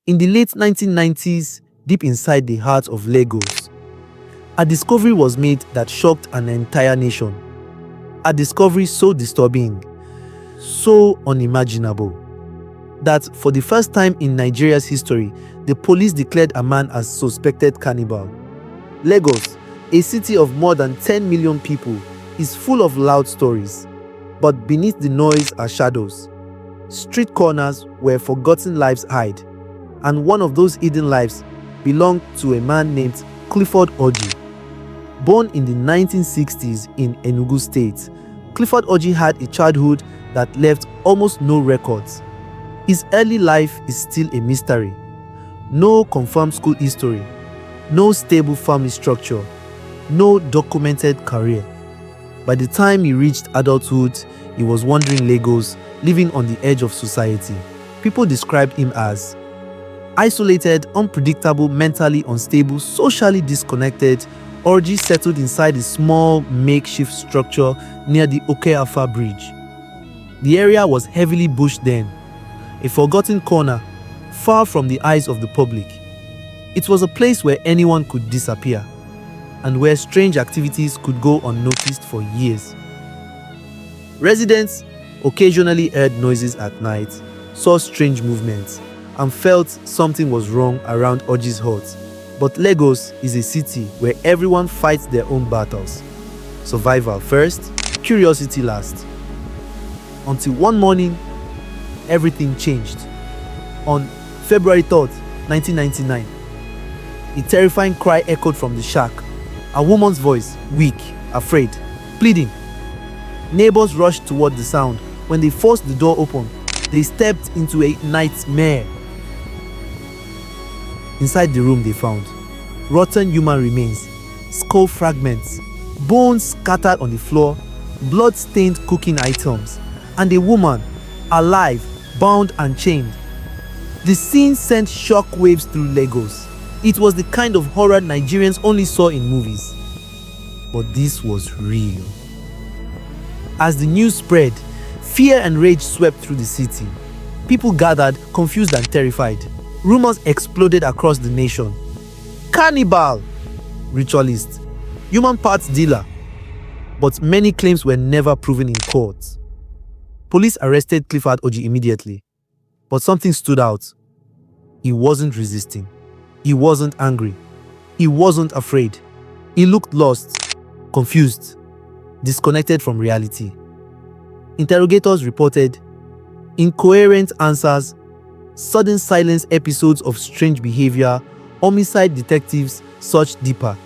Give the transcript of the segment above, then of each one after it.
In the late 1990s, deep inside the heart of Lagos, a discovery was made that shocked an entire nation. A discovery so disturbing, so unimaginable, that for the first time in Nigeria's history, the police declared a man as suspected cannibal. Lagos, a city of more than 10 million people, is full of loud stories, but beneath the noise are shadows. Street corners where forgotten lives hide, and one of those hidden lives belonged to a man named Clifford Orji. Born in the 1960s in Enugu State, Clifford Orji had a childhood that left almost no records. His early life is still a mystery. No confirmed school history, no stable family structure, no documented career. By the time he reached adulthood, he was wandering Lagos, living on the edge of society. People described him as isolated, unpredictable, mentally unstable, socially disconnected. Orji settled inside a small makeshift structure near the Oke-Afa bridge. The area was heavily bushed then, a forgotten corner, far from the eyes of the public. It was a place where anyone could disappear, and where strange activities could go unnoticed for years. Residents occasionally heard noises at night, saw strange movements, and felt something was wrong around Orji's hut. But Lagos is a city where everyone fights their own battles. Survival first, curiosity last. Until one morning, everything changed. On February 3rd, 1999, a terrifying cry echoed from the shack. A woman's voice, weak, afraid, pleading. Neighbors rushed toward the sound. When they forced the door open, they stepped into a nightmare. Inside the room they found rotten human remains, skull fragments, bones scattered on the floor, blood-stained cooking items, and a woman, alive, bound and chained. The scene sent shockwaves through Lagos. It was the kind of horror Nigerians only saw in movies. But this was real. As the news spread, fear and rage swept through the city. People gathered, confused and terrified. Rumors exploded across the nation. Cannibal, ritualist, human parts dealer. But many claims were never proven in court. Police arrested Clifford Orji immediately. But something stood out. He wasn't resisting. He wasn't angry. He wasn't afraid. He looked lost, confused, disconnected from reality. Interrogators reported incoherent answers, sudden silence episodes of strange behavior. Homicide detectives searched deeper.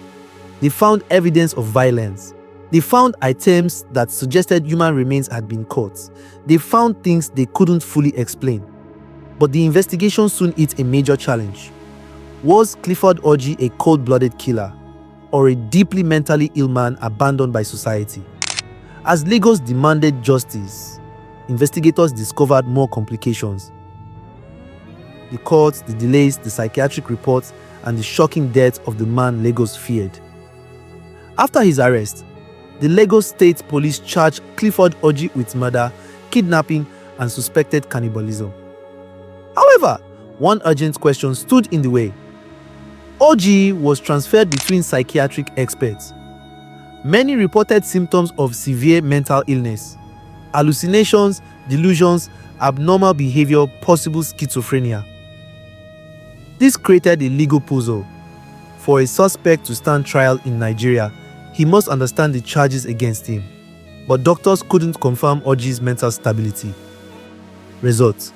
They found evidence of violence. They found items that suggested human remains had been caught. They found things they couldn't fully explain. But the investigation soon hit a major challenge. Was Clifford Orji a cold-blooded killer, or a deeply mentally ill man abandoned by society? As Lagos demanded justice, investigators discovered more complications. The courts, the delays, the psychiatric reports, and the shocking death of the man Lagos feared. After his arrest, the Lagos State Police charged Clifford Orji with murder, kidnapping, and suspected cannibalism. However, one urgent question stood in the way. Orji was transferred between psychiatric experts. Many reported symptoms of severe mental illness, hallucinations, delusions, abnormal behavior, possible schizophrenia. This created a legal puzzle. For a suspect to stand trial in Nigeria, he must understand the charges against him. But doctors couldn't confirm Orji's mental stability. Result: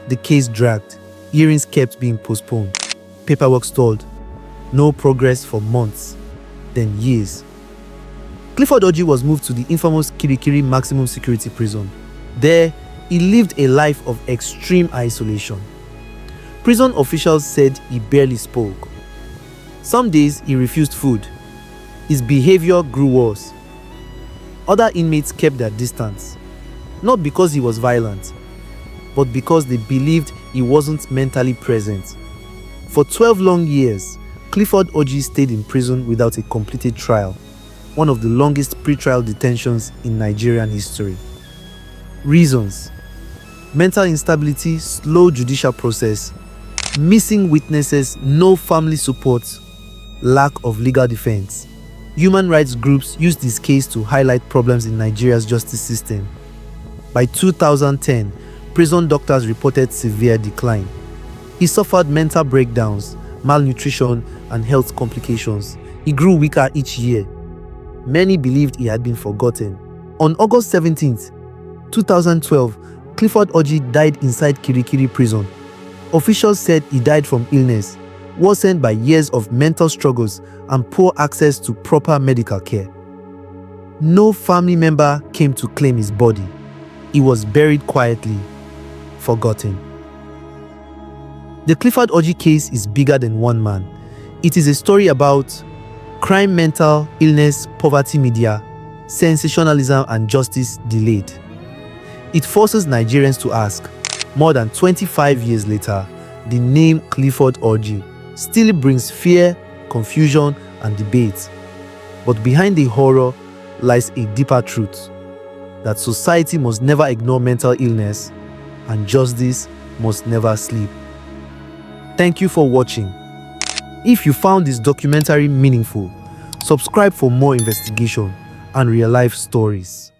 the case dragged. Hearings kept being postponed. Paperwork stalled. No progress for months, then years. Clifford Orji was moved to the infamous Kirikiri maximum security prison. There, he lived a life of extreme isolation. Prison officials said he barely spoke. Some days he refused food. His behavior grew worse. Other inmates kept their distance, not because he was violent, but because they believed he wasn't mentally present. For 12 long years, Clifford Orji stayed in prison without a completed trial, one of the longest pre-trial detentions in Nigerian history. Reasons: mental instability, slow judicial process, Missing witnesses, no family support, lack of legal defense. Human rights groups used this case to highlight problems in Nigeria's justice system. By 2010, prison doctors reported severe decline. He suffered mental breakdowns, malnutrition, and health complications. He grew weaker each year. Many believed he had been forgotten. On August 17, 2012, Clifford Orji died inside Kirikiri Prison. Officials said he died from illness, worsened by years of mental struggles and poor access to proper medical care. No family member came to claim his body. He was buried quietly, forgotten. The Clifford Orji case is bigger than one man. It is a story about crime, mental illness, poverty, media, sensationalism, and justice delayed. It forces Nigerians to ask, more than 25 years later, the name Clifford Orji still brings fear, confusion, and debate. But behind the horror lies a deeper truth, that society must never ignore mental illness and justice must never sleep. Thank you for watching. If you found this documentary meaningful, subscribe for more investigation and real-life stories.